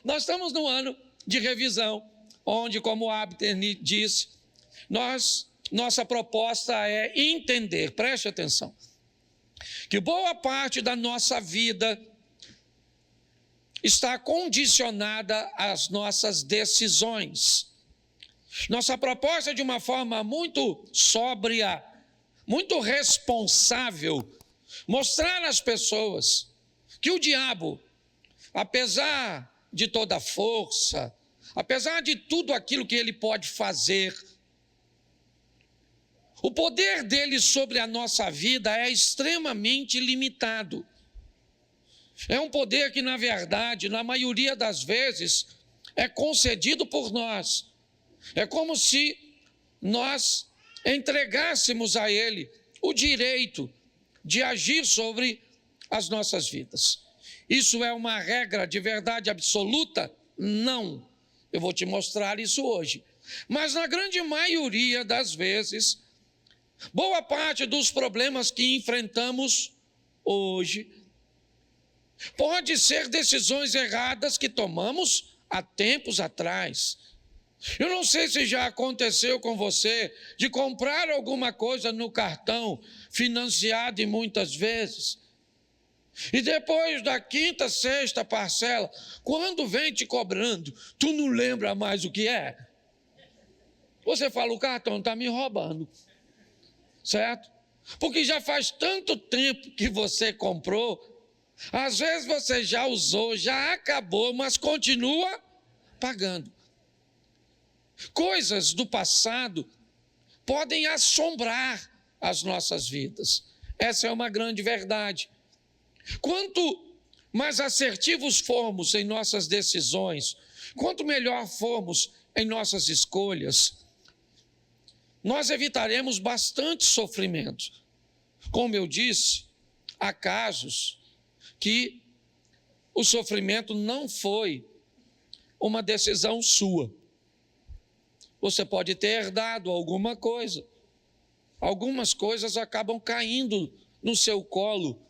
nós estamos no ano de revisão, onde, como o Abner disse, nossa proposta é entender, preste atenção, que boa parte da nossa vida está condicionada às nossas decisões. Nossa proposta é de uma forma muito sóbria, muito responsável, mostrar às pessoas que o diabo, apesar de toda a força, apesar de tudo aquilo que ele pode fazer, o poder dele sobre a nossa vida é extremamente limitado. É um poder que, na verdade, na maioria das vezes, é concedido por nós. É como se nós entregássemos a ele o direito de agir sobre as nossas vidas. Isso é uma regra de verdade absoluta? Não. Eu vou te mostrar isso hoje. Mas na grande maioria das vezes, boa parte dos problemas que enfrentamos hoje pode ser decisões erradas que tomamos há tempos atrás. Eu não sei se já aconteceu com você de comprar alguma coisa no cartão, financiado e muitas vezes, e depois da quinta, sexta parcela, quando vem te cobrando, tu não lembra mais o que é. Você fala, o cartão está me roubando, certo? Porque já faz tanto tempo que você comprou, às vezes você já usou, já acabou, mas continua pagando. Coisas do passado podem assombrar as nossas vidas. Essa é uma grande verdade. Quanto mais assertivos formos em nossas decisões, quanto melhor formos em nossas escolhas, nós evitaremos bastante sofrimento. Como eu disse, há casos que o sofrimento não foi uma decisão sua. Você pode ter herdado alguma coisa. Algumas coisas acabam caindo no seu colo.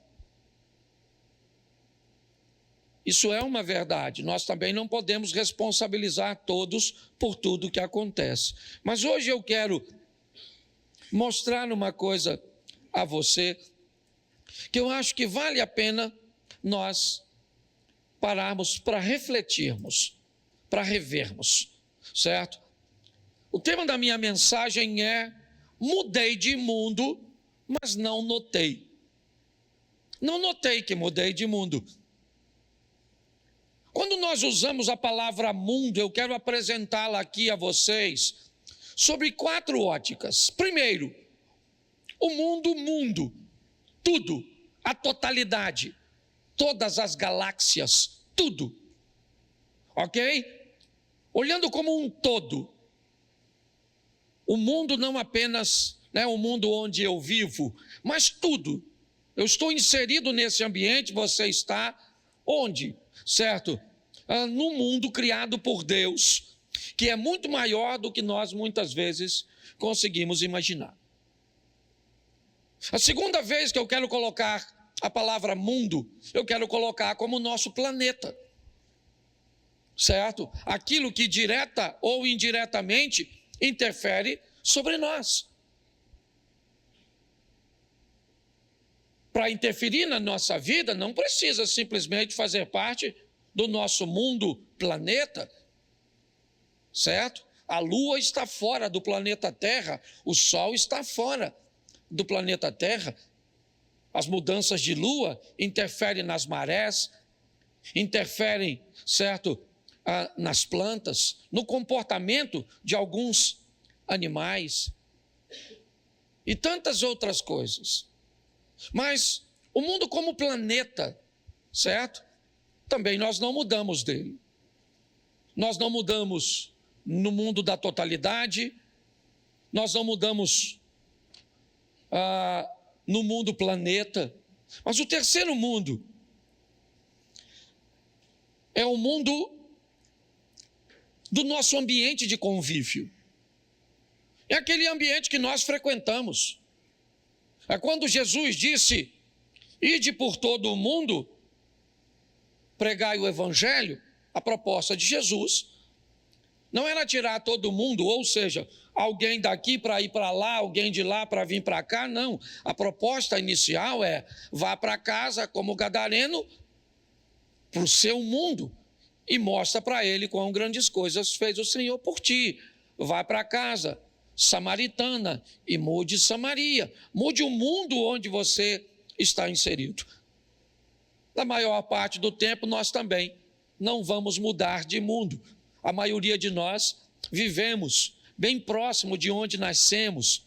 Isso é uma verdade. Nós também não podemos responsabilizar todos por tudo que acontece. Mas hoje eu quero mostrar uma coisa a você que eu acho que vale a pena nós pararmos para refletirmos, para revermos, certo? O tema da minha mensagem é: mudei de mundo, mas não notei. Não notei que mudei de mundo. Quando nós usamos a palavra mundo, eu quero apresentá-la aqui a vocês sobre 4 óticas. Primeiro, o mundo, tudo, a totalidade, todas as galáxias, tudo, ok? Olhando como um todo, o mundo não apenas, o mundo onde eu vivo, mas tudo. Eu estou inserido nesse ambiente, você está onde? Certo? No mundo criado por Deus, que é muito maior do que nós muitas vezes conseguimos imaginar. A segunda vez que eu quero colocar a palavra mundo, eu quero colocar como nosso planeta, certo? Aquilo que direta ou indiretamente interfere sobre nós. Para interferir na nossa vida, não precisa simplesmente fazer parte do nosso mundo, planeta, certo? A Lua está fora do planeta Terra, o Sol está fora do planeta Terra. As mudanças de Lua interferem nas marés, interferem, certo, nas plantas, no comportamento de alguns animais e tantas outras coisas. Mas o mundo como planeta, certo? Também nós não mudamos dele. Nós não mudamos no mundo da totalidade, nós não mudamos no mundo planeta. Mas o terceiro mundo é o mundo do nosso ambiente de convívio. É aquele ambiente que nós frequentamos. É quando Jesus disse: ide por todo o mundo, pregai o evangelho, a proposta de Jesus não era tirar todo mundo, ou seja, alguém daqui para ir para lá, alguém de lá para vir para cá, não. A proposta inicial é: vá para casa como gadareno, para o seu mundo, e mostra para ele quão grandes coisas fez o Senhor por ti. Vá para casa samaritana e mude Samaria, mude o mundo onde você está inserido. Na maior parte do tempo, nós também não vamos mudar de mundo. A maioria de nós vivemos bem próximo de onde nascemos.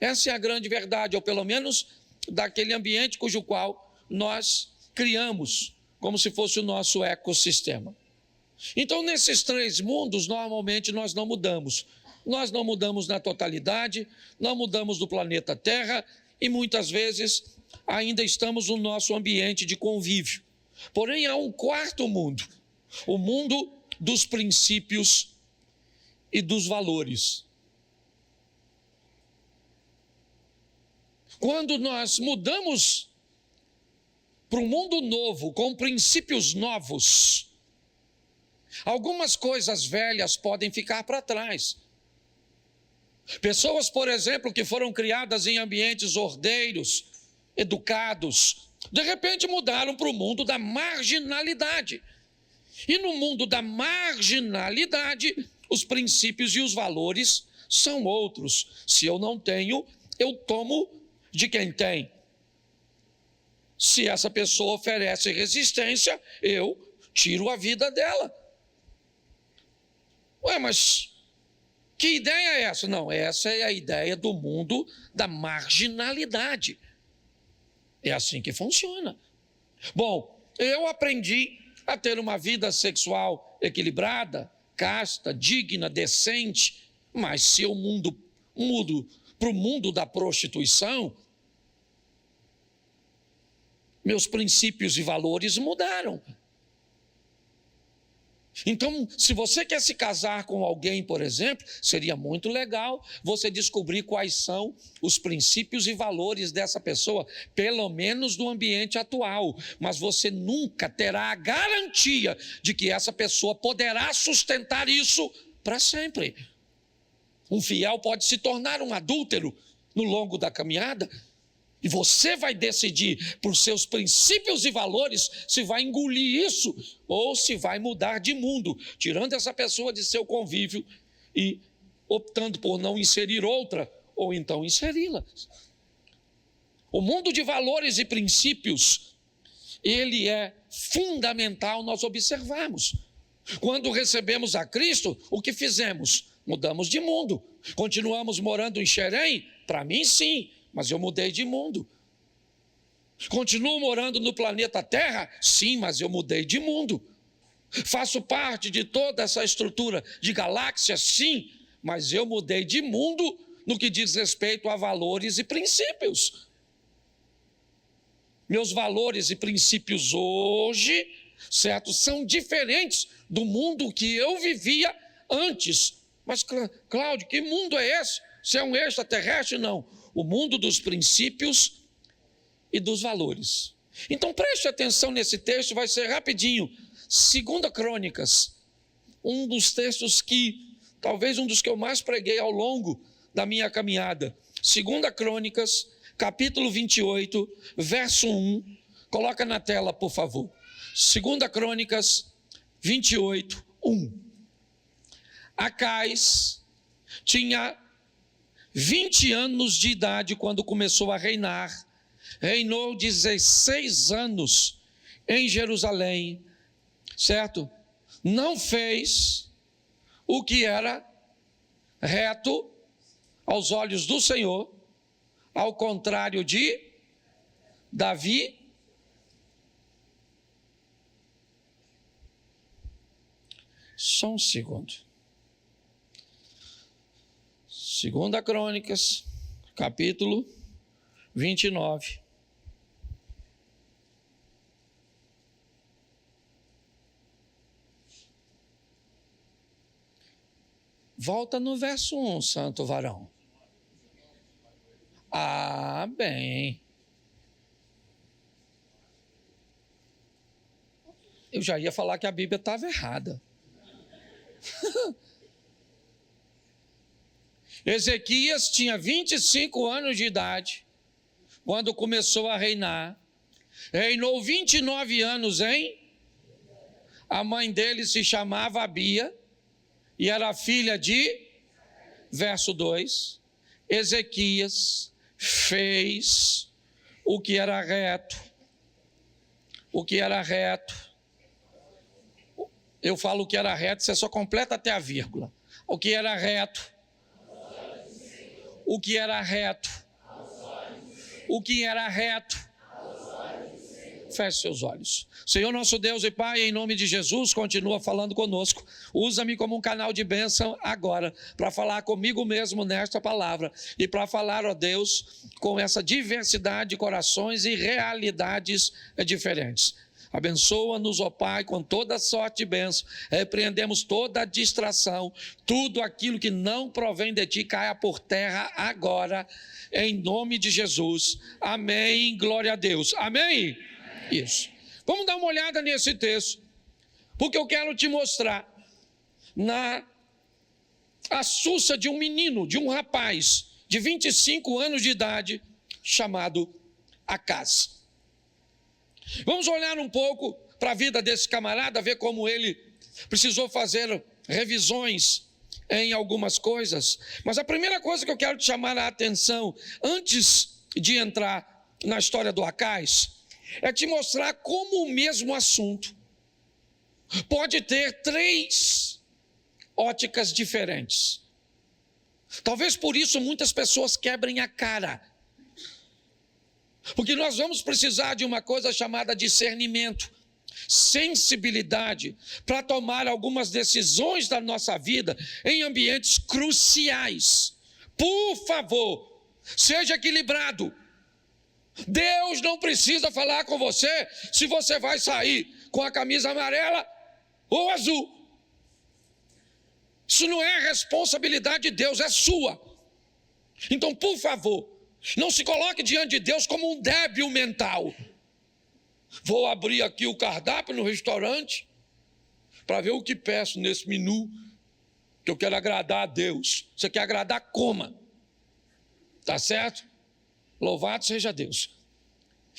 Essa é a grande verdade, ou pelo menos daquele ambiente cujo qual nós criamos, como se fosse o nosso ecossistema. Então, nesses três mundos, normalmente nós não mudamos. Nós não mudamos na totalidade, não mudamos do planeta Terra e muitas vezes ainda estamos no nosso ambiente de convívio. Porém, há um quarto mundo, o mundo dos princípios e dos valores. Quando nós mudamos para um mundo novo, com princípios novos, algumas coisas velhas podem ficar para trás. Pessoas, por exemplo, que foram criadas em ambientes ordeiros, educados, de repente mudaram para o mundo da marginalidade. E no mundo da marginalidade, os princípios e os valores são outros. Se eu não tenho, eu tomo de quem tem. Se essa pessoa oferece resistência, eu tiro a vida dela. Ué, mas que ideia é essa? Não, essa é a ideia do mundo da marginalidade. É assim que funciona. Bom, eu aprendi a ter uma vida sexual equilibrada, casta, digna, decente, mas se eu mudo para o mundo da prostituição, meus princípios e valores mudaram. Então, se você quer se casar com alguém, por exemplo, seria muito legal você descobrir quais são os princípios e valores dessa pessoa, pelo menos no ambiente atual. Mas você nunca terá a garantia de que essa pessoa poderá sustentar isso para sempre. Um fiel pode se tornar um adúltero no longo da caminhada. E você vai decidir por seus princípios e valores se vai engolir isso ou se vai mudar de mundo, tirando essa pessoa de seu convívio e optando por não inserir outra ou então inseri-la. O mundo de valores e princípios, ele é fundamental nós observarmos. Quando recebemos a Cristo, o que fizemos? Mudamos de mundo. Continuamos morando em Xerém? Para mim, sim. Mas eu mudei de mundo. Continuo morando no planeta Terra? Sim, mas eu mudei de mundo. Faço parte de toda essa estrutura de galáxias? Sim, mas eu mudei de mundo no que diz respeito a valores e princípios. Meus valores e princípios hoje, certo, são diferentes do mundo que eu vivia antes. Mas, Cláudio, que mundo é esse? Você é um extraterrestre? Não. O mundo dos princípios e dos valores. Então preste atenção nesse texto, vai ser rapidinho. 2 Crônicas, um dos textos que, talvez um dos que eu mais preguei ao longo da minha caminhada. 2 Crônicas, capítulo 28, verso 1. Coloca na tela, por favor. 2 Crônicas 28, 1. Acais tinha 20 anos de idade quando começou a reinar. Reinou 16 anos em Jerusalém, certo? Não fez o que era reto aos olhos do Senhor, ao contrário de Davi. Só um segundo. 2 Crônicas, capítulo 29. Volta no verso 1, santo varão. Ah, bem. Eu já ia falar que a Bíblia estava errada. Ezequias tinha 25 anos de idade quando começou a reinar. Reinou 29 anos A mãe dele se chamava Abia e era filha de, verso 2, Ezequias fez o que era reto. O que era reto. Eu falo o que era reto, você só completa até a vírgula. O que era reto. O que era reto. O que era reto. Feche seus olhos. Senhor nosso Deus e Pai, em nome de Jesus, continua falando conosco. Usa-me como um canal de bênção agora, para falar comigo mesmo nesta palavra e para falar, ó Deus, com essa diversidade de corações e realidades diferentes. Abençoa-nos, ó Pai, com toda sorte de bênção. Repreendemos toda a distração, tudo aquilo que não provém de Ti caia por terra agora, em nome de Jesus. Amém, glória a Deus. Amém? Isso. Vamos dar uma olhada nesse texto, porque eu quero te mostrar na astúcia de um menino, de um rapaz de 25 anos de idade, chamado Acaz. Vamos olhar um pouco para a vida desse camarada, ver como ele precisou fazer revisões em algumas coisas. Mas a primeira coisa que eu quero te chamar a atenção, antes de entrar na história do Acaz, é te mostrar como o mesmo assunto pode ter 3 óticas diferentes. Talvez por isso muitas pessoas quebrem a cara. Porque nós vamos precisar de uma coisa chamada discernimento, sensibilidade, para tomar algumas decisões da nossa vida em ambientes cruciais. Por favor, seja equilibrado. Deus não precisa falar com você se você vai sair com a camisa amarela ou azul. Isso não é responsabilidade de Deus, é sua. Então, por favor, não se coloque diante de Deus como um débil mental. Vou abrir aqui o cardápio no restaurante para ver o que peço nesse menu, que eu quero agradar a Deus. Você quer agradar, coma. Tá certo? Louvado seja Deus.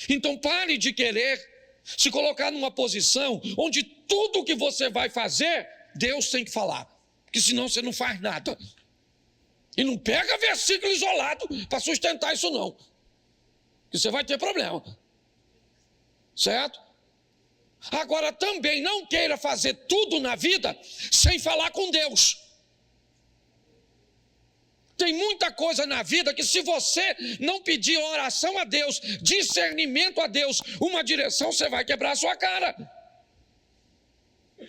Então pare de querer se colocar numa posição onde tudo que você vai fazer, Deus tem que falar. Porque senão você não faz nada. E não pega versículo isolado para sustentar isso não. Porque você vai ter problema. Certo? Agora também não queira fazer tudo na vida sem falar com Deus. Tem muita coisa na vida que se você não pedir oração a Deus, discernimento a Deus, uma direção, você vai quebrar a sua cara.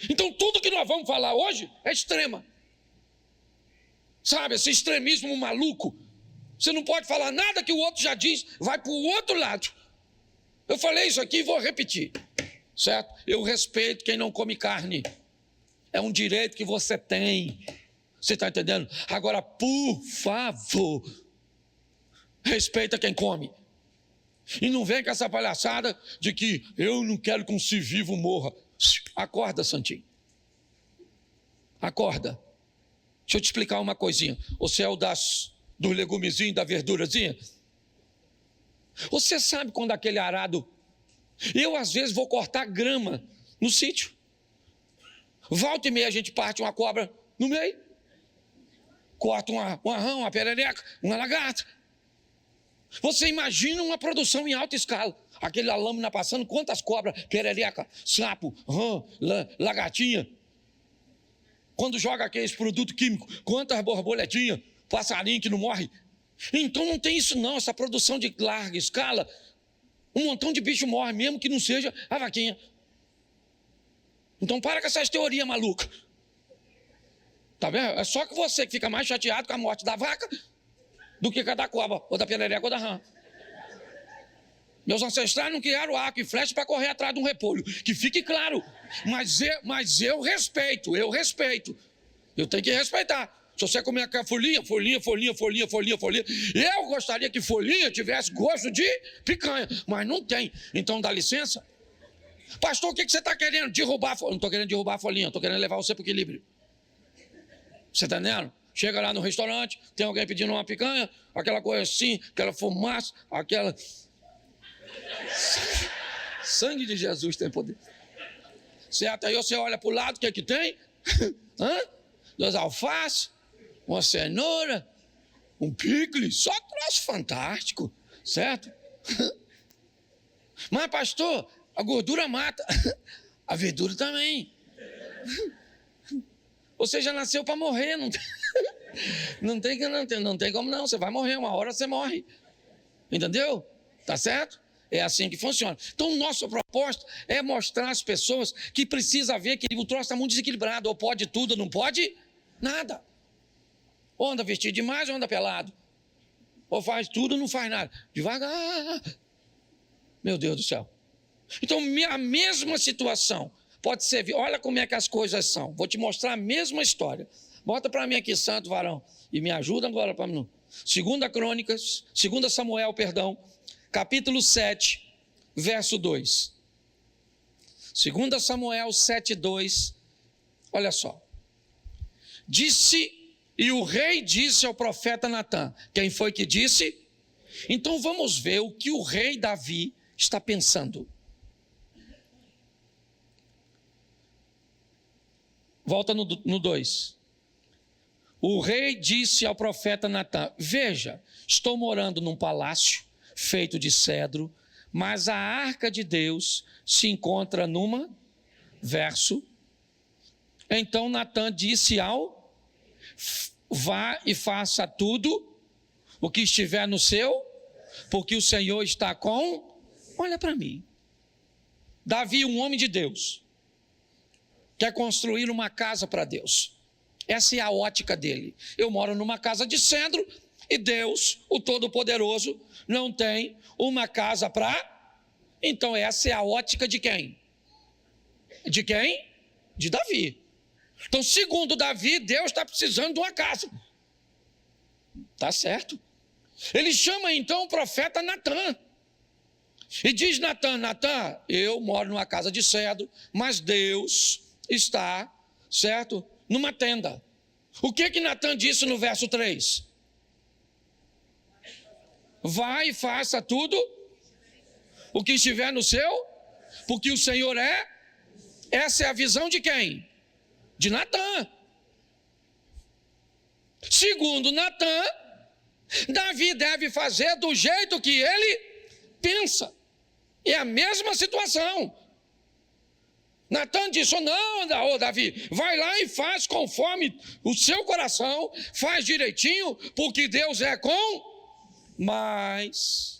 Então tudo que nós vamos falar hoje é extrema. Sabe, esse extremismo maluco. Você não pode falar nada que o outro já diz, vai para o outro lado. Eu falei isso aqui e vou repetir. Certo? Eu respeito quem não come carne. É um direito que você tem. Você está entendendo? Agora, por favor, respeita quem come. E não vem com essa palhaçada de que eu não quero que um ser vivo morra. Acorda, Santinho. Acorda. Deixa eu te explicar uma coisinha. Você é o dos legumezinhos, da verdurazinha? Você sabe quando aquele arado... Eu, às vezes, vou cortar grama no sítio. Volta e meia a gente parte uma cobra no meio. Corta uma rã, uma perereca, uma lagarta. Você imagina uma produção em alta escala. Aquela lâmina passando, quantas cobras, perereca, sapo, rã, lagartinha. Quando joga aqueles produtos químicos, quantas borboletinhas, passarinho que não morre. Então não tem isso não, essa produção de larga escala. Um montão de bicho morre, mesmo que não seja a vaquinha. Então para com essas teorias malucas. Tá vendo? É só que você que fica mais chateado com a morte da vaca do que com a da cobra, ou da perereca, ou da rã. Meus ancestrais não criaram arco e flecha para correr atrás de um repolho. Que fique claro. Mas eu respeito. Eu tenho que respeitar. Se você comer aquela folhinha. Eu gostaria que folhinha tivesse gosto de picanha, mas não tem. Então dá licença. Pastor, o que você está querendo? Derrubar a folhinha? Não estou querendo derrubar a folhinha, estou querendo levar você para o equilíbrio. Você está entendendo? Chega lá no restaurante, tem alguém pedindo uma picanha, aquela coisa assim, aquela fumaça, aquela... Sangue de Jesus tem poder. Certo? Aí você olha para o lado, o que é que tem? Duas alfaces, uma cenoura, um picles, só troço fantástico, certo? Mas, pastor, a gordura mata, a verdura também. Você já nasceu para morrer, não tem como não, você vai morrer, uma hora você morre. Entendeu? Tá certo? É assim que funciona. Então, nosso propósito é mostrar às pessoas que precisa ver que o troço está muito desequilibrado. Ou pode tudo, ou não pode nada. Ou anda vestido demais, ou anda pelado. Ou faz tudo, ou não faz nada. Devagar. Meu Deus do céu. Então, a mesma situação pode ser... Olha como é que as coisas são. Vou te mostrar a mesma história. Bota para mim aqui, santo varão. E me ajuda agora para mim. 2 Samuel, capítulo 7, verso 2. 2 Samuel 7, 2. Olha só. E o rei disse ao profeta Natã. Quem foi que disse? Então vamos ver o que o rei Davi está pensando. Volta no 2. O rei disse ao profeta Natã: veja, estou morando num palácio feito de cedro, mas a arca de Deus se encontra numa... Verso. Então Natã disse ao... vá e faça tudo o que estiver no seu, porque o Senhor está com... Olha para mim. Davi, um homem de Deus, quer construir uma casa para Deus. Essa é a ótica dele. Eu moro numa casa de cedro e Deus, o Todo-Poderoso, não tem uma casa para... Então essa é a ótica de quem? De quem? De Davi. Então, segundo Davi, Deus está precisando de uma casa. Tá certo. Ele chama então o profeta Natã. E diz Natã: Natã, eu moro numa casa de cedro, mas Deus está, certo, numa tenda. O que Natã disse no verso 3? Vai e faça tudo o que estiver no seu, porque o Senhor é... Essa é a visão de quem? De Natã. Segundo Natã, Davi deve fazer do jeito que ele pensa. É a mesma situação. Natã disse: não, Davi, vai lá e faz conforme o seu coração, faz direitinho, porque Deus é com... Mas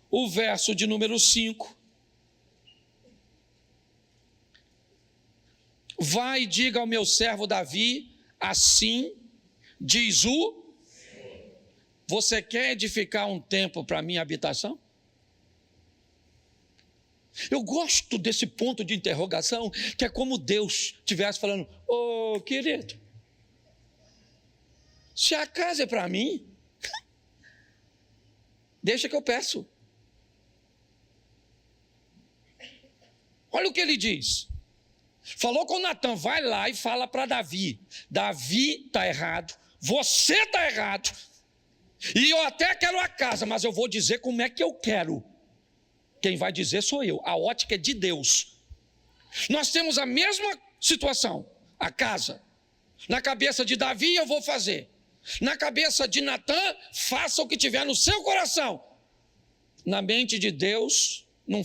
o verso de número 5. Vai e diga ao meu servo Davi, assim diz o... Você quer edificar um templo para a minha habitação? Eu gosto desse ponto de interrogação, que é como Deus estivesse falando: ô querido, se a casa é para mim, deixa que eu peço. Olha o que ele diz. Falou com Natã: vai lá e fala para Davi. Davi está errado, você está errado, e eu até quero a casa, mas eu vou dizer como é que eu quero. Quem vai dizer sou eu, a ótica é de Deus. Nós temos a mesma situação, a casa. Na cabeça de Davi eu vou fazer, na cabeça de Natã, faça o que tiver no seu coração. Na mente de Deus, não...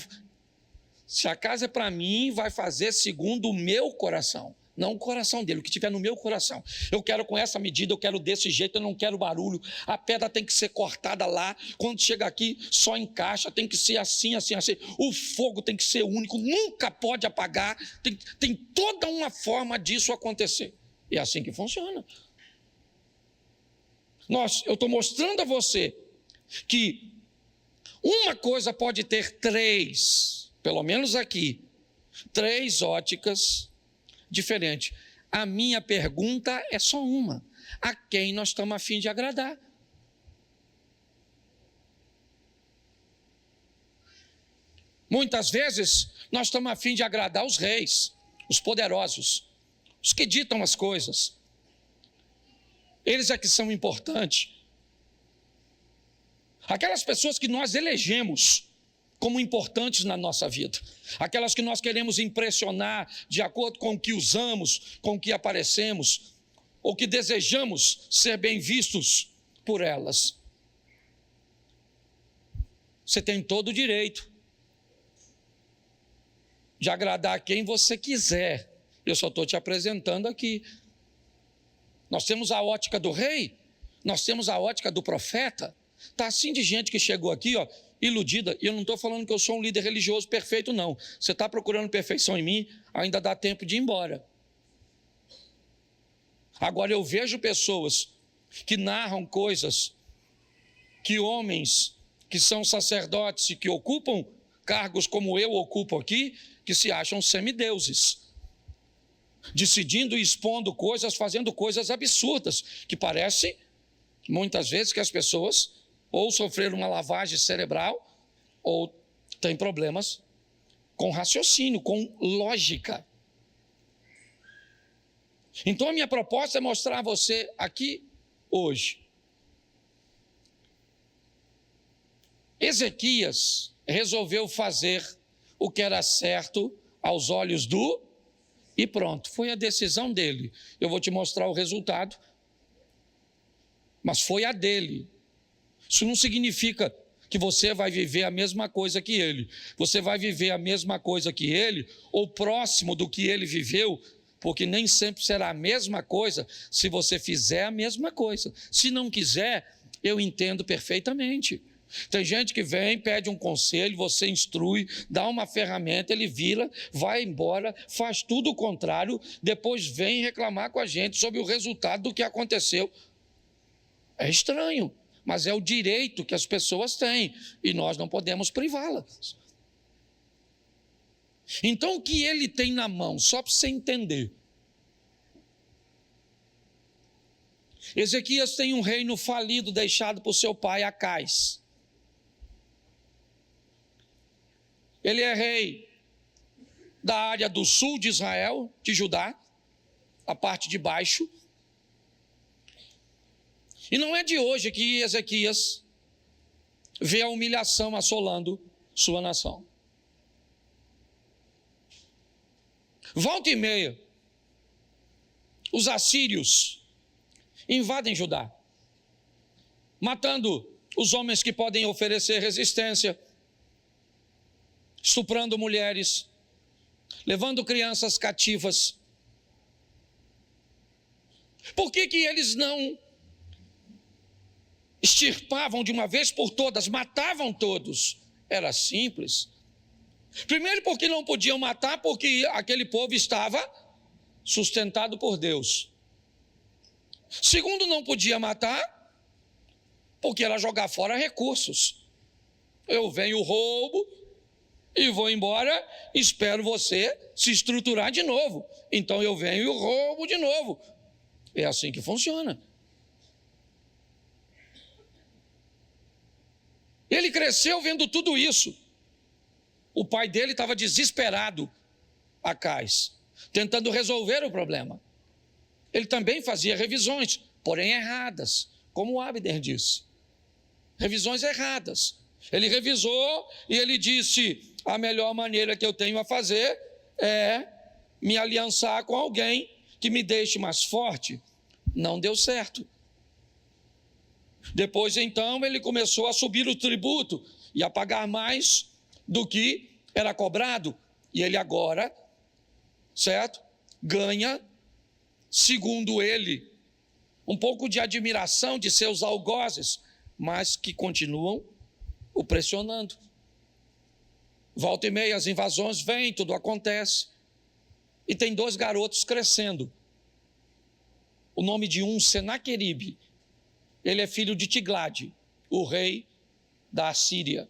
Se a casa é para mim, vai fazer segundo o meu coração, não o coração dele, o que tiver no meu coração. Eu quero com essa medida, eu quero desse jeito, eu não quero barulho. A pedra tem que ser cortada lá, quando chega aqui só encaixa, tem que ser assim, assim, assim. O fogo tem que ser único, nunca pode apagar, tem toda uma forma disso acontecer. E é assim que funciona. Eu estou mostrando a você que uma coisa pode ter três, pelo menos aqui, três óticas diferentes. A minha pergunta é só uma: a quem nós estamos a fim de agradar? Muitas vezes nós estamos a fim de agradar os reis, os poderosos, os que ditam as coisas. Eles é que são importantes. Aquelas pessoas que nós elegemos como importantes na nossa vida. Aquelas que nós queremos impressionar de acordo com o que usamos, com o que aparecemos, ou que desejamos ser bem vistos por elas. Você tem todo o direito de agradar quem você quiser. Eu só estou te apresentando aqui. Nós temos a ótica do rei, nós temos a ótica do profeta. Está assim de gente que chegou aqui, ó, iludida. E eu não estou falando que eu sou um líder religioso perfeito, não. Você está procurando perfeição em mim, ainda dá tempo de ir embora. Agora eu vejo pessoas que narram coisas que homens que são sacerdotes e que ocupam cargos como eu ocupo aqui, que se acham semideuses, decidindo e expondo coisas, fazendo coisas absurdas, que parece, muitas vezes, que as pessoas ou sofreram uma lavagem cerebral, ou têm problemas com raciocínio, com lógica. Então a minha proposta é mostrar a você aqui, hoje, Ezequias resolveu fazer o que era certo aos olhos do... E pronto, foi a decisão dele. Eu vou te mostrar o resultado, mas foi a dele. Isso não significa que você vai viver a mesma coisa que ele. Você vai viver a mesma coisa que ele, ou próximo do que ele viveu, porque nem sempre será a mesma coisa se você fizer a mesma coisa. Se não quiser, eu entendo perfeitamente. Tem gente que vem, pede um conselho, você instrui, dá uma ferramenta, ele vira, vai embora, faz tudo o contrário, depois vem reclamar com a gente sobre o resultado do que aconteceu. É estranho, mas é o direito que as pessoas têm e nós não podemos privá-las. Então o que ele tem na mão, só para você entender. Ezequias tem um reino falido deixado por seu pai Acais. Ele é rei da área do sul de Israel, de Judá, a parte de baixo. E não é de hoje que Ezequias vê a humilhação assolando sua nação. Volta e meia, os assírios invadem Judá, matando os homens que podem oferecer resistência, estuprando mulheres, levando crianças cativas. Por que eles não extirpavam de uma vez por todas, matavam todos? Era simples. Primeiro, porque não podiam matar, porque aquele povo estava sustentado por Deus. Segundo, não podia matar, porque era jogar fora recursos. Eu venho, roubo e vou embora, espero você se estruturar de novo. Então eu venho e roubo de novo. É assim que funciona. Ele cresceu vendo tudo isso. O pai dele estava desesperado, Acais, tentando resolver o problema. Ele também fazia revisões, porém erradas, como Abner disse. Revisões erradas. Ele revisou e ele disse: a melhor maneira que eu tenho a fazer é me aliançar com alguém que me deixe mais forte. Não deu certo. Depois, então, ele começou a subir o tributo e a pagar mais do que era cobrado. E ele agora, certo, ganha, segundo ele, um pouco de admiração de seus algozes, mas que continuam o pressionando. Volta e meia, as invasões vêm, tudo acontece. E tem 2 garotos crescendo. O nome de um, Senaqueribe. Ele é filho de Tiglade, o rei da Assíria.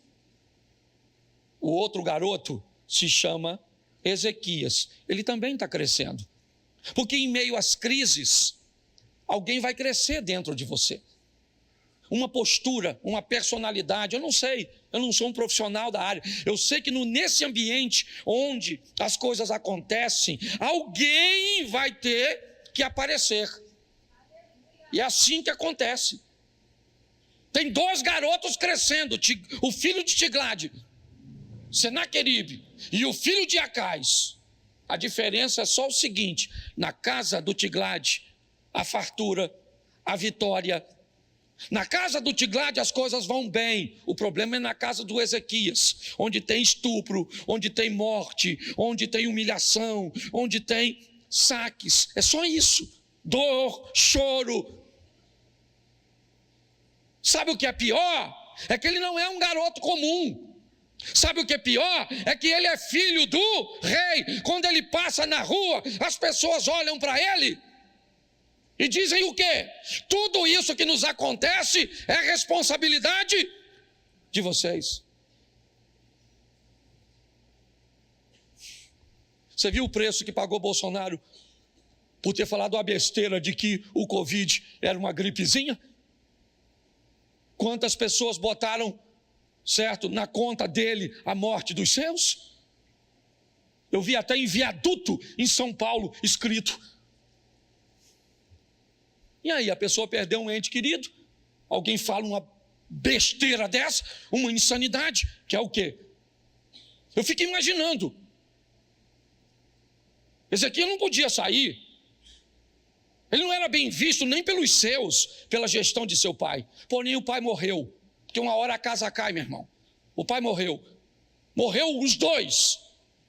O outro garoto se chama Ezequias. Ele também está crescendo. Porque em meio às crises, alguém vai crescer dentro de você. uma postura, uma personalidade, eu não sei, eu não sou um profissional da área, eu sei que nesse ambiente onde as coisas acontecem, alguém vai ter que aparecer, e é assim que acontece. Tem 2 garotos crescendo, o filho de Tiglade, Senaqueribe, e o filho de Acais. A diferença é só o seguinte: na casa do Tiglade, a fartura, a vitória. Na casa do Tiglade as coisas vão bem. O problema é na casa do Ezequias, onde tem estupro, onde tem morte, onde tem humilhação, onde tem saques. É só isso: dor, choro. Sabe o que é pior? É que ele não é um garoto comum. Sabe o que é pior? É que ele é filho do rei. Quando ele passa na rua, as pessoas olham para ele e dizem o quê? Tudo isso que nos acontece é responsabilidade de vocês. Você viu o preço que pagou Bolsonaro por ter falado a besteira de que o Covid era uma gripezinha? Quantas pessoas botaram, certo, na conta dele a morte dos seus? Eu vi até em viaduto em São Paulo escrito. E aí a pessoa perdeu um ente querido, alguém fala uma besteira dessa, uma insanidade, que é o quê? Eu fico imaginando, Ezequiel não podia sair, ele não era bem visto nem pelos seus, pela gestão de seu pai, porém o pai morreu, porque uma hora a casa cai, meu irmão. O pai morreu os 2,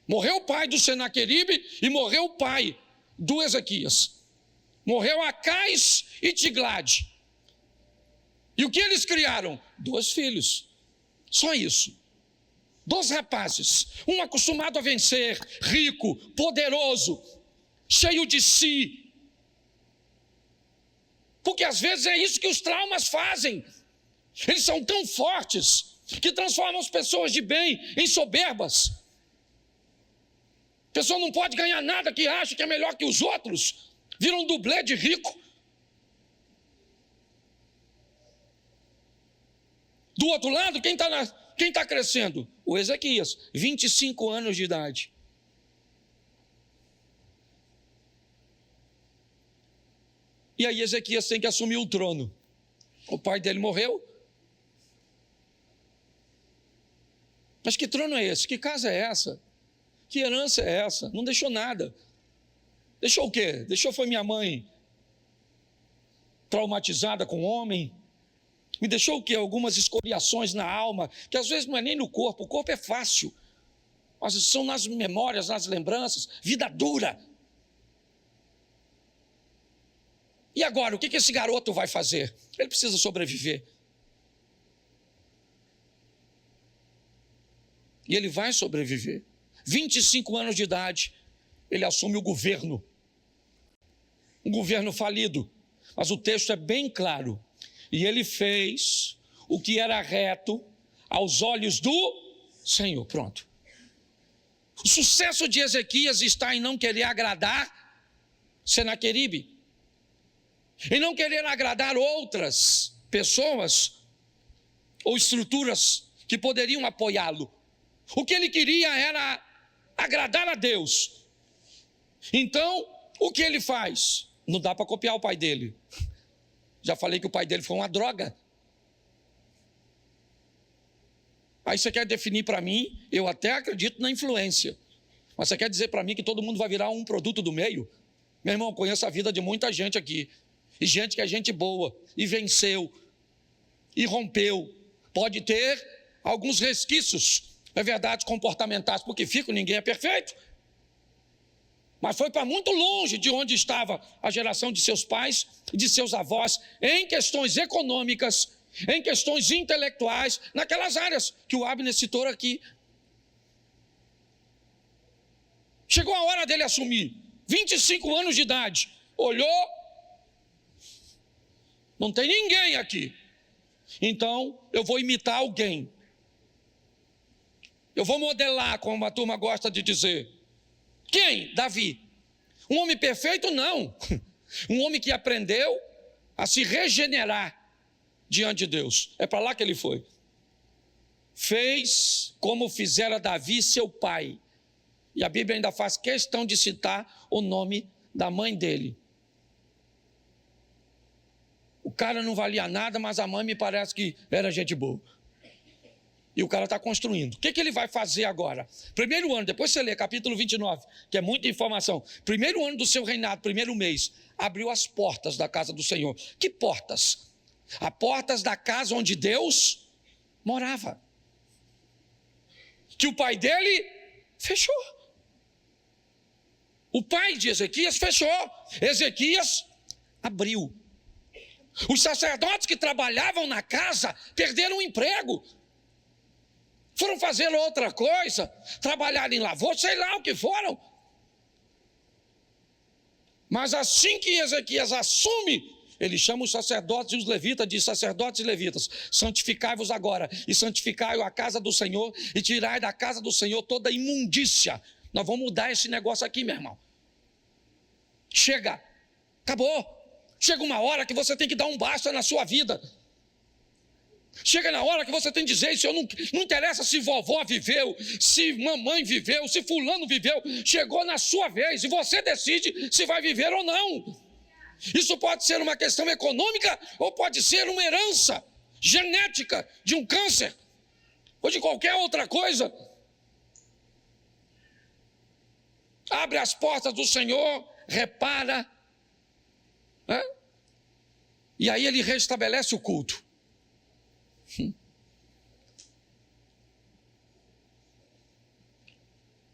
morreu o pai do Senaqueribe e morreu o pai do Ezequias, morreu Acais e Tiglade. E o que eles criaram? 2 filhos, só isso. 2 rapazes, um acostumado a vencer, rico, poderoso, cheio de si. Porque às vezes é isso que os traumas fazem. Eles são tão fortes que transformam as pessoas de bem em soberbas. A pessoa não pode ganhar nada que acha que é melhor que os outros. Vira um dublê de rico. Do outro lado, quem está crescendo? O Ezequias, 25 anos de idade. E aí Ezequias tem que assumir o trono. O pai dele morreu. Mas que trono é esse? Que casa é essa? Que herança é essa? Não deixou nada. Deixou o quê? Deixou foi minha mãe traumatizada com o homem. Me deixou o quê? Algumas escoriações na alma, que às vezes não é nem no corpo. O corpo é fácil, mas são nas memórias, nas lembranças. Vida dura. E agora, o que esse garoto vai fazer? Ele precisa sobreviver. E ele vai sobreviver. 25 anos de idade, ele assume o governo. Um governo falido. Mas o texto é bem claro. E ele fez o que era reto aos olhos do Senhor. Pronto. O sucesso de Ezequias está em não querer agradar Senaqueribe. Em não querer agradar outras pessoas ou estruturas que poderiam apoiá-lo. O que ele queria era agradar a Deus. Então, o que ele faz? Não dá para copiar o pai dele. Já falei que o pai dele foi uma droga. Aí você quer definir para mim, eu até acredito na influência, mas você quer dizer para mim que todo mundo vai virar um produto do meio? Meu irmão, conheço a vida de muita gente aqui. E gente que é gente boa, e venceu, e rompeu. Pode ter alguns resquícios, é verdade, comportamentais, porque ninguém é perfeito. Mas foi para muito longe de onde estava a geração de seus pais e de seus avós, em questões econômicas, em questões intelectuais, naquelas áreas que o Abner citou aqui. Chegou a hora dele assumir, 25 anos de idade, olhou, não tem ninguém aqui, então eu vou imitar alguém, eu vou modelar, como a turma gosta de dizer. Quem? Davi. Um homem perfeito? Não. Um homem que aprendeu a se regenerar, diante de Deus. É para lá que ele foi. Fez como fizera Davi, seu pai. E a Bíblia ainda faz questão de citar o nome da mãe dele. O cara não valia nada, mas a mãe me parece que era gente boa. E o cara está construindo. O que ele vai fazer agora? Primeiro ano, depois você lê capítulo 29, que é muita informação. Primeiro ano do seu reinado, primeiro mês, abriu as portas da casa do Senhor. Que portas? As portas da casa onde Deus morava. Que o pai dele fechou. O pai de Ezequias fechou. Ezequias abriu. Os sacerdotes que trabalhavam na casa perderam o emprego. Foram fazer outra coisa, trabalhar em lavoura, sei lá o que foram. Mas assim que Ezequias assume, ele chama os sacerdotes e os levitas, diz: sacerdotes e levitas, santificai-vos agora, e santificai a casa do Senhor, e tirai da casa do Senhor toda imundícia. Nós vamos mudar esse negócio aqui, meu irmão. Chega, acabou. Chega uma hora que você tem que dar um basta na sua vida. Chega na hora que você tem que dizer: isso não interessa se vovó viveu, se mamãe viveu, se fulano viveu, chegou na sua vez e você decide se vai viver ou não. Isso pode ser uma questão econômica ou pode ser uma herança genética de um câncer ou de qualquer outra coisa. Abre as portas do Senhor, repara, né? E aí ele restabelece o culto.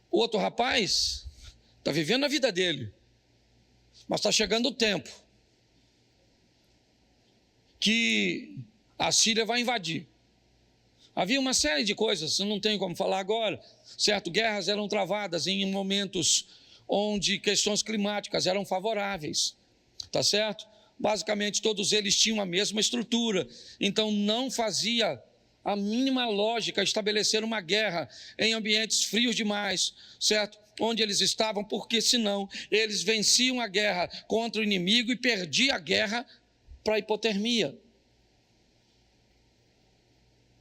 O outro rapaz está vivendo a vida dele, mas está chegando o tempo que a Síria vai invadir. Havia uma série de coisas, eu não tenho como falar agora, certo? Guerras eram travadas em momentos onde questões climáticas eram favoráveis, tá certo? Basicamente todos eles tinham a mesma estrutura, então não fazia a mínima lógica estabelecer uma guerra em ambientes frios demais, certo? Onde eles estavam, porque senão eles venciam a guerra contra o inimigo e perdiam a guerra para a hipotermia.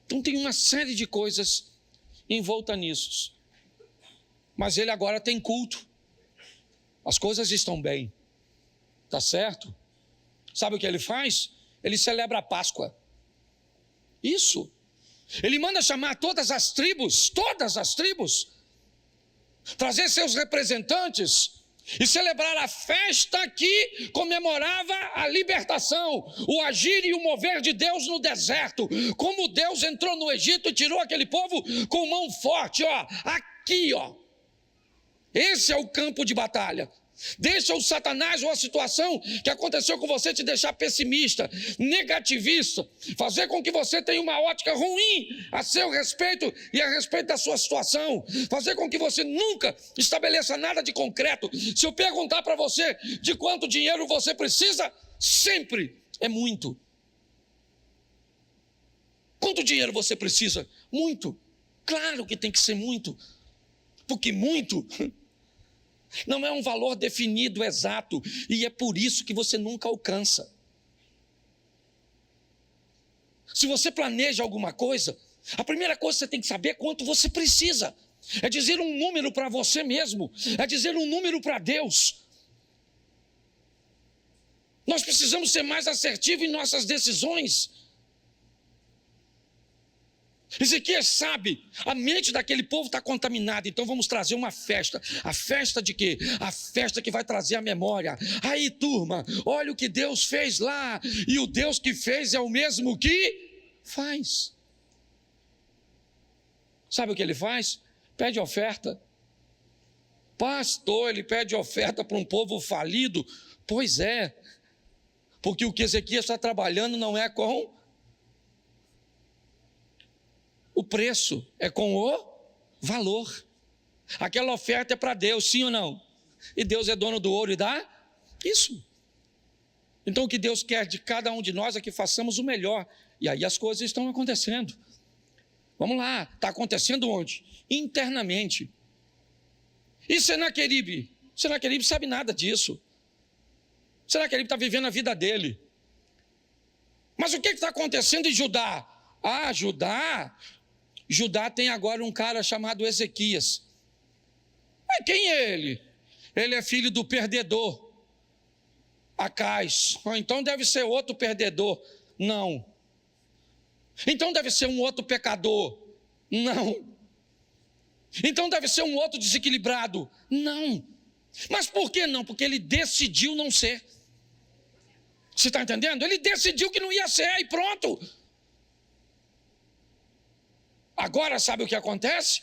Então tem uma série de coisas envolta nisso. Mas ele agora tem culto. As coisas estão bem. Tá certo? Sabe o que ele faz? Ele celebra a Páscoa. Isso. Ele manda chamar todas as tribos, trazer seus representantes e celebrar a festa que comemorava a libertação, o agir e o mover de Deus no deserto, como Deus entrou no Egito e tirou aquele povo com mão forte, ó, aqui, ó. Esse é o campo de batalha. Deixa o Satanás ou a situação que aconteceu com você te deixar pessimista, negativista, fazer com que você tenha uma ótica ruim a seu respeito e a respeito da sua situação, fazer com que você nunca estabeleça nada de concreto. Se eu perguntar para você de quanto dinheiro você precisa, sempre é muito. Quanto dinheiro você precisa? Muito. Claro que tem que ser muito, porque muito não é um valor definido exato, e é por isso que você nunca alcança. Se você planeja alguma coisa, a primeira coisa que você tem que saber é quanto você precisa. É dizer um número para você mesmo, é dizer um número para Deus. Nós precisamos ser mais assertivos em nossas decisões. Ezequias sabe, a mente daquele povo está contaminada, então vamos trazer uma festa. A festa de quê? A festa que vai trazer a memória. Aí, turma, olha o que Deus fez lá, e o Deus que fez é o mesmo que faz. Sabe o que ele faz? Pede oferta. Pastor, ele pede oferta para um povo falido? Pois é, porque o que Ezequias está trabalhando não é com o preço, é com o valor. Aquela oferta é para Deus, sim ou não? E Deus é dono do ouro e dá isso. Então o que Deus quer de cada um de nós é que façamos o melhor. E aí as coisas estão acontecendo. Vamos lá, está acontecendo onde? Internamente. E Senaqueribe? Senaqueribe sabe nada disso. Senaqueribe está vivendo a vida dele. Mas o que está acontecendo em Judá? Judá tem agora um cara chamado Ezequias. Mas quem é ele? Ele é filho do perdedor, Acais. Então deve ser outro perdedor. Não. Então deve ser um outro pecador. Não. Então deve ser um outro desequilibrado. Não. Mas por que não? Porque ele decidiu não ser. Você está entendendo? Ele decidiu que não ia ser e pronto. Agora sabe o que acontece?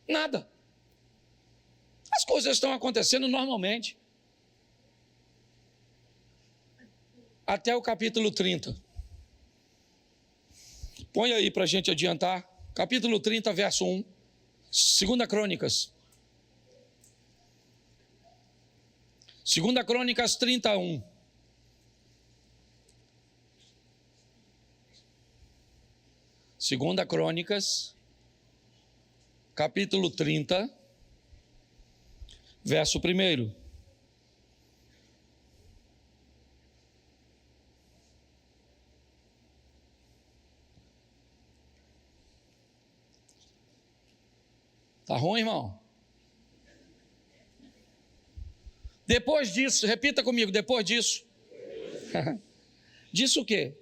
Nada. As coisas estão acontecendo normalmente. Até o capítulo 30. Põe aí para a gente adiantar. Capítulo 30, verso 1. 2 Crônicas. 2 Crônicas 31. Segunda Crônicas, capítulo 30, verso 1. Tá ruim, irmão? Depois disso, repita comigo, depois disso. Disso o quê?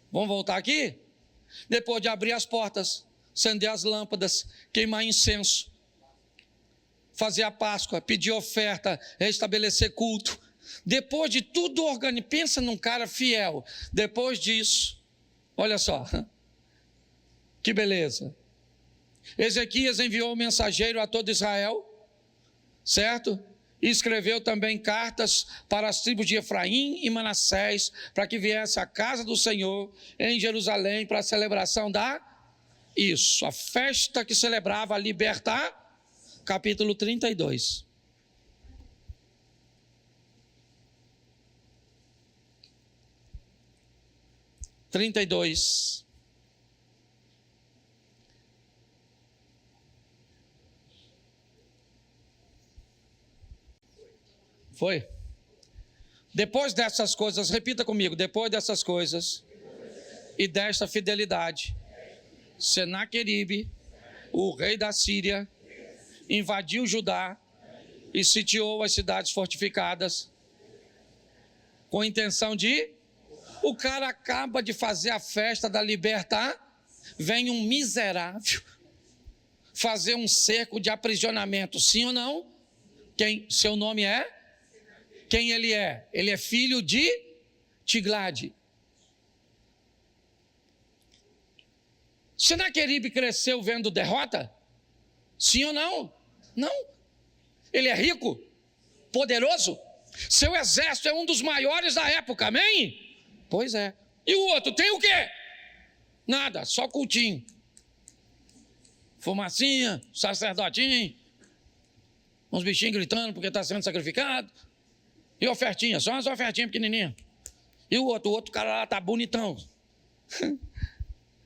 Vamos voltar aqui? Depois de abrir as portas, acender as lâmpadas, queimar incenso, fazer a Páscoa, pedir oferta, restabelecer culto. Depois de tudo organizado, pensa num cara fiel. Depois disso, olha só, que beleza. Ezequias enviou um mensageiro a todo Israel, certo? E escreveu também cartas para as tribos de Efraim e Manassés, para que viesse à casa do Senhor em Jerusalém para a celebração a festa que celebrava a libertar, capítulo 32. Foi? Depois dessas coisas, repita comigo, depois dessas coisas e desta fidelidade, Senaqueribe, o rei da Síria, invadiu Judá e sitiou as cidades fortificadas com a intenção de... O cara acaba de fazer a festa da libertar, vem um miserável fazer um cerco de aprisionamento, sim ou não? Seu nome é? Quem ele é? Ele é filho de Tiglade. Senaqueribe cresceu vendo derrota? Sim ou não? Não. Ele é rico, poderoso. Seu exército é um dos maiores da época, amém? Pois é. E o outro tem o quê? Nada, só cultinho. Fumacinha, sacerdotinho, uns bichinhos gritando porque está sendo sacrificado. E ofertinha, só umas ofertinhas pequenininhas. E o outro cara lá está bonitão.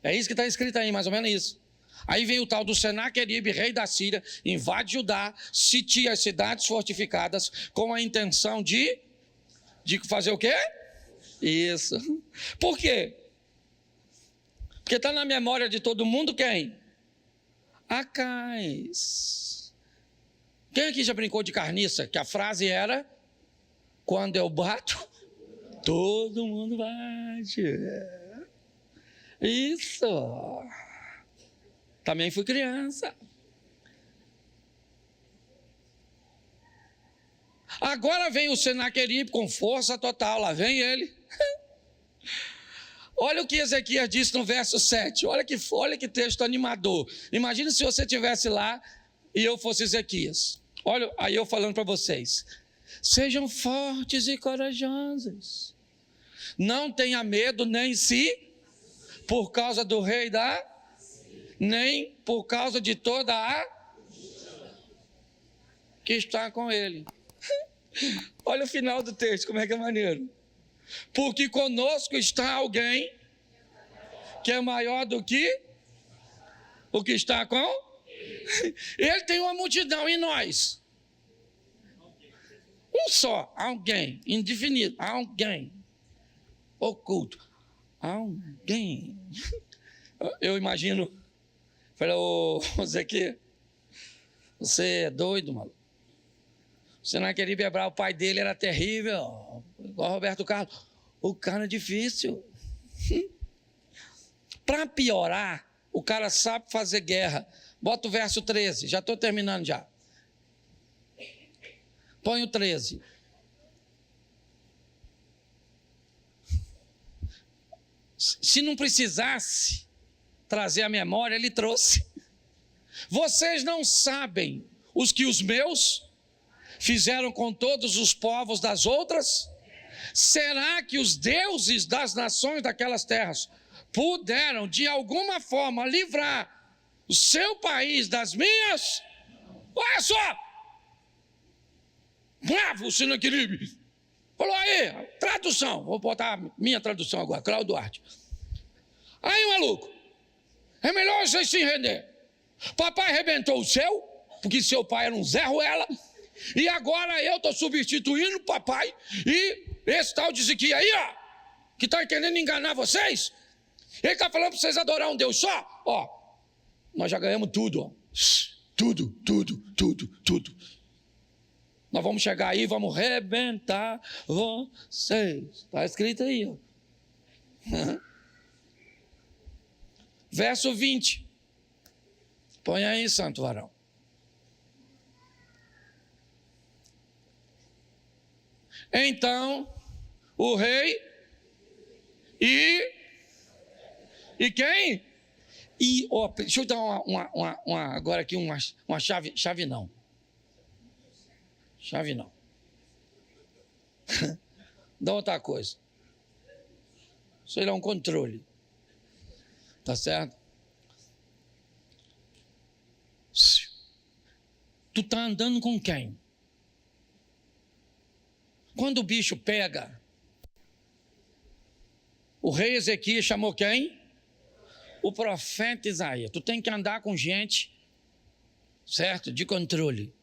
É isso que está escrito aí, mais ou menos isso. Aí vem o tal do Senaqueribe, rei da Síria, invade Judá, sitia as cidades fortificadas com a intenção de fazer o quê? Isso. Por quê? Porque está na memória de todo mundo quem? Acais. Quem aqui já brincou de carniça? Que a frase era... Quando eu bato, todo mundo bate. Isso. Também fui criança. Agora vem o Senaqueribe com força total. Lá vem ele. Olha o que Ezequias disse no verso 7. Olha que texto animador. Imagina se você estivesse lá e eu fosse Ezequias. Olha, aí eu falando para vocês. Sejam fortes e corajosos. Não tenha medo nem por causa do rei nem por causa de toda a que está com ele. Olha o final do texto, como é que é maneiro. Porque conosco está alguém que é maior do que o que está com ele. Tem uma multidão, e nós? Um só, alguém, indefinido, alguém. oculto. Alguém. Eu imagino, falei, ô Zequias, você é doido, maluco. Você não queria bebrar, o pai dele era terrível, igual Roberto Carlos. O cara é difícil. Para piorar, o cara sabe fazer guerra. Bota o verso 13, já estou terminando já. Põe o 13. Se não precisasse trazer a memória, ele trouxe. Vocês não sabem os que os meus fizeram com todos os povos das outras? Será que os deuses das nações daquelas terras puderam de alguma forma livrar o seu país das minhas? Olha só! Bravo, Sinaqueribe! Falou aí, tradução, vou botar minha tradução agora, Cláudio Duarte. Aí, maluco, é melhor vocês se render. Papai arrebentou o seu, porque seu pai era um Zé Ruela, e agora eu estou substituindo o papai, e esse tal de Ezequias aí, ó, que está querendo enganar vocês, ele está falando para vocês adorar um Deus só, ó, nós já ganhamos tudo, ó, tudo. Nós vamos chegar aí, vamos arrebentar vocês. Está escrito aí, ó. Verso 20. Põe aí, santo varão. Então, o rei e quem? Deixa eu dar agora aqui uma chave não. Chave não. Dá outra coisa. Isso aí é um controle. Tá certo? Tu tá andando com quem? Quando o bicho pega, o rei Ezequias chamou quem? O profeta Isaías. Tu tem que andar com gente, certo? De controle.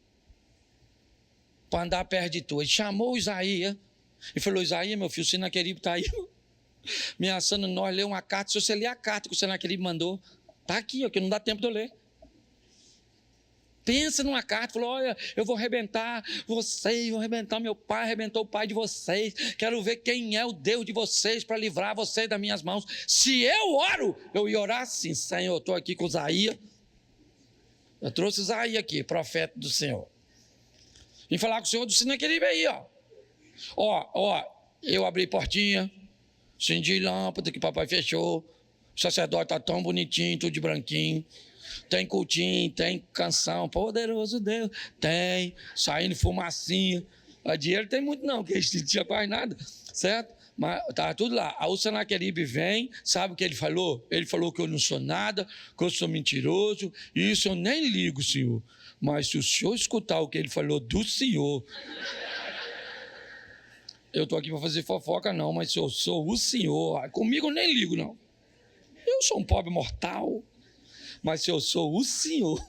Para andar perto de tu. Ele chamou Isaías e falou: Isaías, meu filho, o Sinaqueribe está aí ameaçando nós ler uma carta. Se você ler a carta que o Sinaqueribe mandou, está aqui, ó, que não dá tempo de eu ler. Pensa numa carta, falou: olha, eu vou arrebentar vocês, vou arrebentar meu pai, arrebentou o pai de vocês, quero ver quem é o Deus de vocês para livrar vocês das minhas mãos. Se eu oro, eu ia orar assim: Senhor, eu estou aqui com Isaías, eu trouxe Isaías aqui, profeta do Senhor. Vim falar com o senhor do Sinaqueribe aí, ó. Eu abri portinha, acendi lâmpada que papai fechou, o sacerdote está tão bonitinho, tudo de branquinho, tem cultinho, tem canção, poderoso Deus, tem, saindo fumacinha, dinheiro tem muito não, porque a gente não tinha quase nada, certo? Mas tá tudo lá. Aí o Sinaqueribe vem, sabe o que ele falou? Ele falou que eu não sou nada, que eu sou mentiroso, e isso eu nem ligo, senhor. Mas se o senhor escutar o que ele falou do senhor, eu estou aqui para fazer fofoca não, mas se eu sou o senhor, comigo eu nem ligo não. Eu sou um pobre mortal, mas se eu sou o senhor,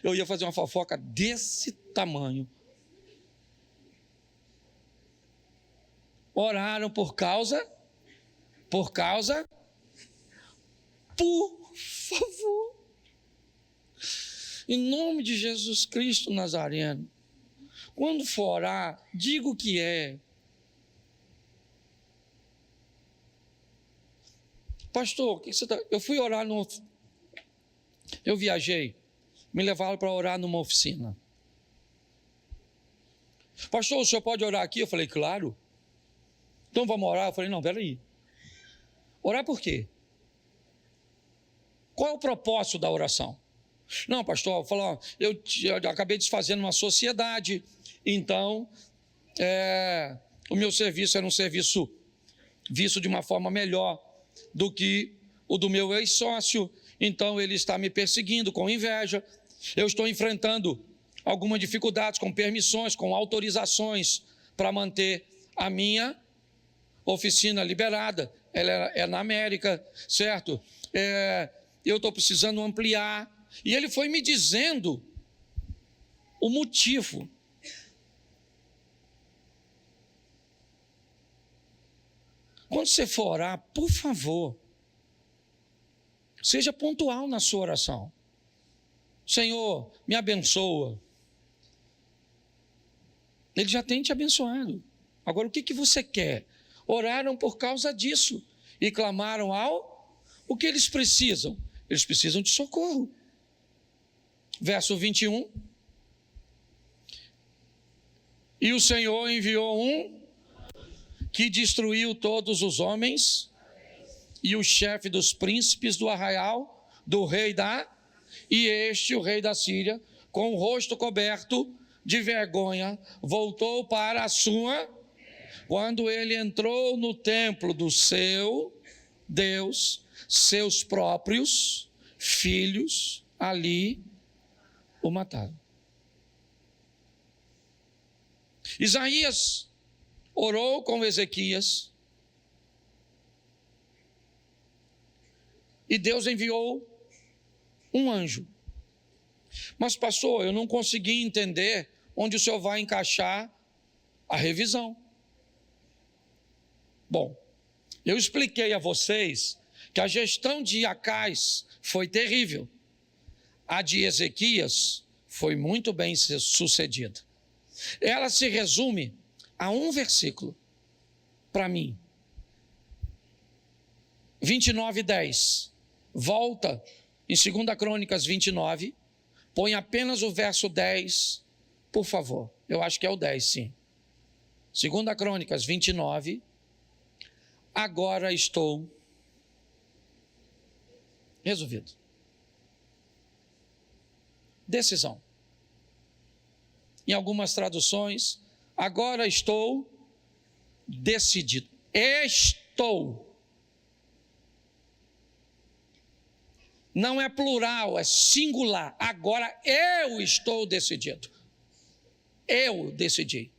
eu ia fazer uma fofoca desse tamanho. Oraram por favor, em nome de Jesus Cristo Nazareno, quando for orar, diga o que é. Pastor, o que você está... Eu fui orar eu viajei, me levaram para orar numa oficina. Pastor, o senhor pode orar aqui? Eu falei: claro. Então vamos orar? Eu falei: não, peraí. Orar por quê? Qual é o propósito da oração? Não, pastor, eu acabei desfazendo uma sociedade, então o meu serviço era um serviço visto de uma forma melhor do que o do meu ex-sócio, então ele está me perseguindo com inveja, eu estou enfrentando algumas dificuldades com permissões, com autorizações para manter a minha oficina liberada, ela é na América, certo? Eu estou precisando ampliar. E ele foi me dizendo o motivo. Quando você for orar, por favor, seja pontual na sua oração. Senhor, me abençoa. Ele já tem te abençoado. Agora, o que você quer? Oraram por causa disso e clamaram o que eles precisam? Eles precisam de socorro. Verso 21. E o Senhor enviou um que destruiu todos os homens e o chefe dos príncipes do arraial do rei o rei da Síria, com o rosto coberto de vergonha, voltou para a sua. Quando ele entrou no templo do seu Deus, seus próprios filhos ali o mataram. Isaías orou com Ezequias e Deus enviou um anjo. Mas, pastor, eu não consegui entender onde o senhor vai encaixar a revisão. Bom, eu expliquei a vocês que a gestão de Acais foi terrível. A de Ezequias foi muito bem sucedida. Ela se resume a um versículo, para mim. 29:10. Volta em 2 Crônicas 29, põe apenas o verso 10, por favor. Eu acho que é o 10, sim. 2 Crônicas 29. Agora estou resolvido. Decisão. Em algumas traduções, agora estou decidido. Estou. Não é plural, é singular. Agora eu estou decidido. Eu decidi.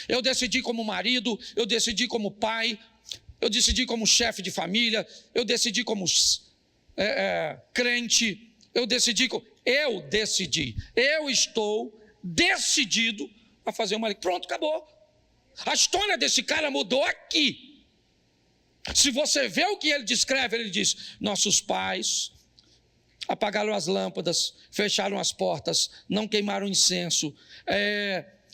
Eu decidi como marido, eu decidi como pai, eu decidi como chefe de família, eu decidi como crente, eu decidi. Eu estou decidido a fazer uma. Pronto, acabou. A história desse cara mudou aqui. Se você vê o que ele descreve, ele diz: nossos pais apagaram as lâmpadas, fecharam as portas, não queimaram incenso,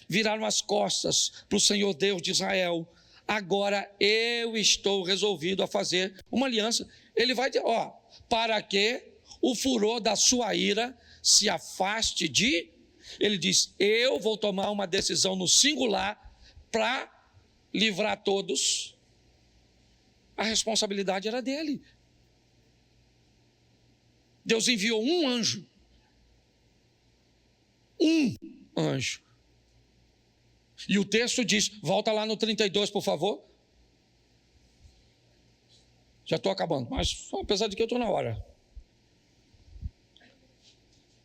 viraram as costas para o Senhor Deus de Israel. Agora eu estou resolvido a fazer uma aliança. Ele vai dizer, para que o furor da sua ira se afaste de... Ele diz, eu vou tomar uma decisão no singular para livrar todos. A responsabilidade era dele. Deus enviou um anjo. Um anjo. E o texto diz, volta lá no 32, por favor. Já estou acabando, mas apesar de que eu estou na hora.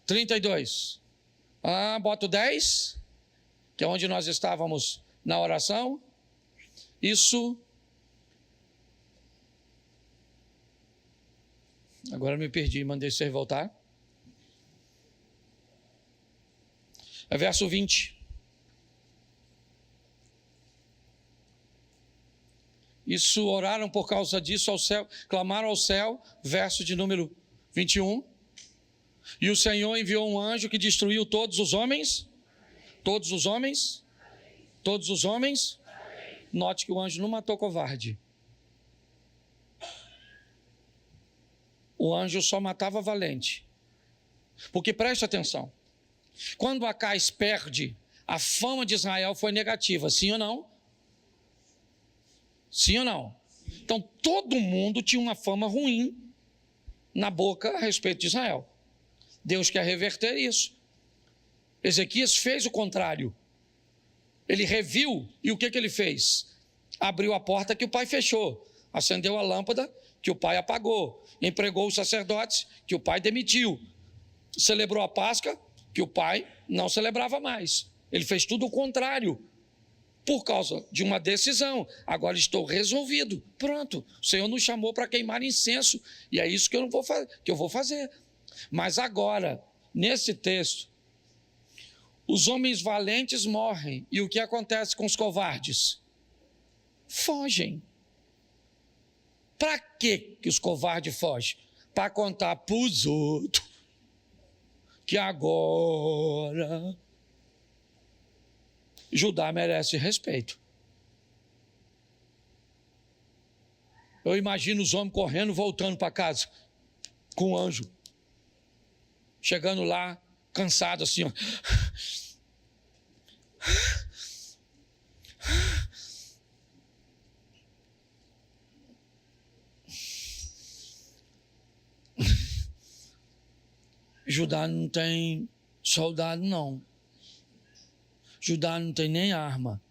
32. Bota o 10, que é onde nós estávamos na oração. Isso. Agora me perdi, mandei você voltar. É verso 20. Isso, oraram por causa disso ao céu, clamaram ao céu, verso de número 21. E o Senhor enviou um anjo que destruiu todos os homens. Todos os homens. Todos os homens. Note que o anjo não matou covarde. O anjo só matava valente. Porque preste atenção. Quando Acais perde, a fama de Israel foi negativa, sim ou não? Sim ou não? Então todo mundo tinha uma fama ruim na boca a respeito de Israel. Deus quer reverter isso. Ezequias fez o contrário. Ele reviu, e o que ele fez? Abriu a porta que o pai fechou, acendeu a lâmpada que o pai apagou, empregou os sacerdotes que o pai demitiu, celebrou a Páscoa que o pai não celebrava mais. Ele fez tudo o contrário, por causa de uma decisão. Agora estou resolvido, pronto, o Senhor nos chamou para queimar incenso, e é isso que eu vou fazer. Mas agora, nesse texto, os homens valentes morrem, e o que acontece com os covardes? Fogem. Para que os covardes fogem? Para contar para os outros que agora Judá merece respeito. Eu imagino os homens correndo, voltando para casa, com o anjo. Chegando lá, cansado assim, ó. Judá não tem soldado, não. Judá não tem nem arma.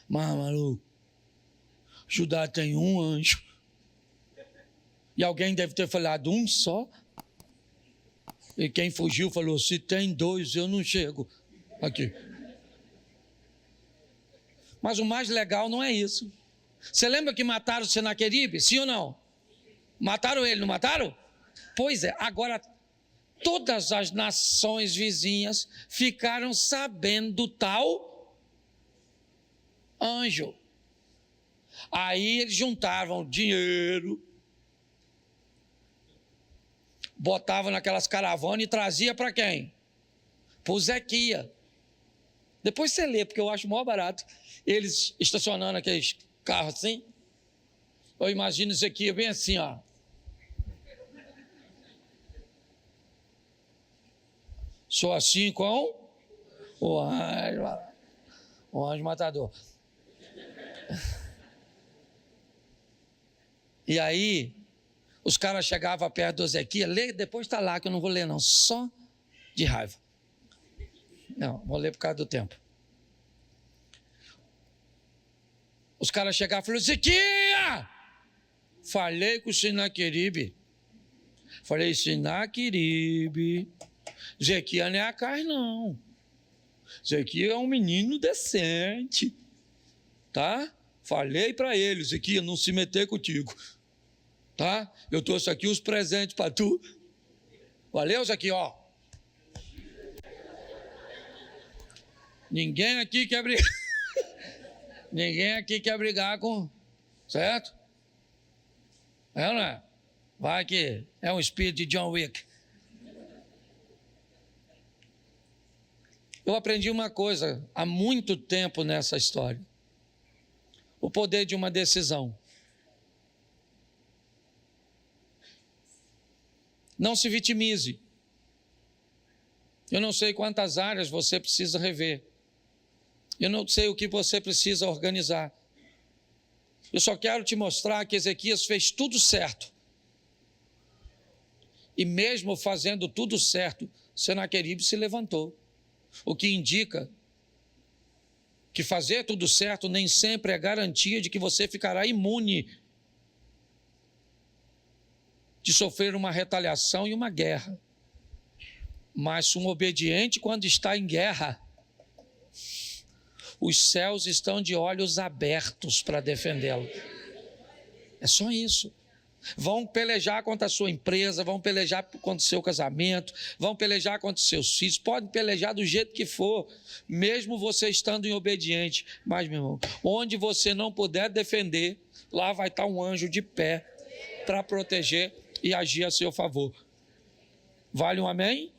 Mas, maluco, Judá tem um anjo. E alguém deve ter falado um só. E quem fugiu falou, se tem dois, eu não chego aqui. Mas o mais legal não é isso. Você lembra que mataram Senaqueribe? Sim ou não? Mataram ele, não mataram? Pois é, agora todas as nações vizinhas ficaram sabendo do tal anjo. Aí eles juntavam dinheiro, botavam naquelas caravanas e trazia para quem? Para o Zequia. Depois você lê, porque eu acho mó barato. Eles estacionando aqueles carros assim. Eu imagino Zequia bem assim, ó. Sou assim com o anjo matador. E aí, os caras chegavam perto do Ezequias, lê, depois está lá, que eu não vou ler não, só de raiva. Não, vou ler por causa do tempo. Os caras chegavam e falaram, Ezequias! Falei com o Senaqueribe. Falei, Senaqueribe, Ezequias não é a carne, não. Ezequias é um menino decente, tá? Falei para ele, Ezequias, não se meter contigo, tá? Eu trouxe aqui os presentes para tu. Valeu, Ezequias, ó. Ninguém aqui quer brigar. Ninguém aqui quer brigar com... Certo? É ou não é? Vai que é um espírito de John Wick. Eu aprendi uma coisa há muito tempo nessa história. O poder de uma decisão. Não se vitimize. Eu não sei quantas áreas você precisa rever. Eu não sei o que você precisa organizar. Eu só quero te mostrar que Ezequias fez tudo certo. E mesmo fazendo tudo certo, Senaqueribe se levantou. O que indica que fazer tudo certo nem sempre é garantia de que você ficará imune de sofrer uma retaliação e uma guerra. Mas um obediente, quando está em guerra, os céus estão de olhos abertos para defendê-lo. É só isso. Vão pelejar contra a sua empresa, vão pelejar contra o seu casamento, vão pelejar contra os seus filhos, podem pelejar do jeito que for, mesmo você estando em obediente. Mas, meu irmão, onde você não puder defender, lá vai estar um anjo de pé para proteger e agir a seu favor. Vale um amém?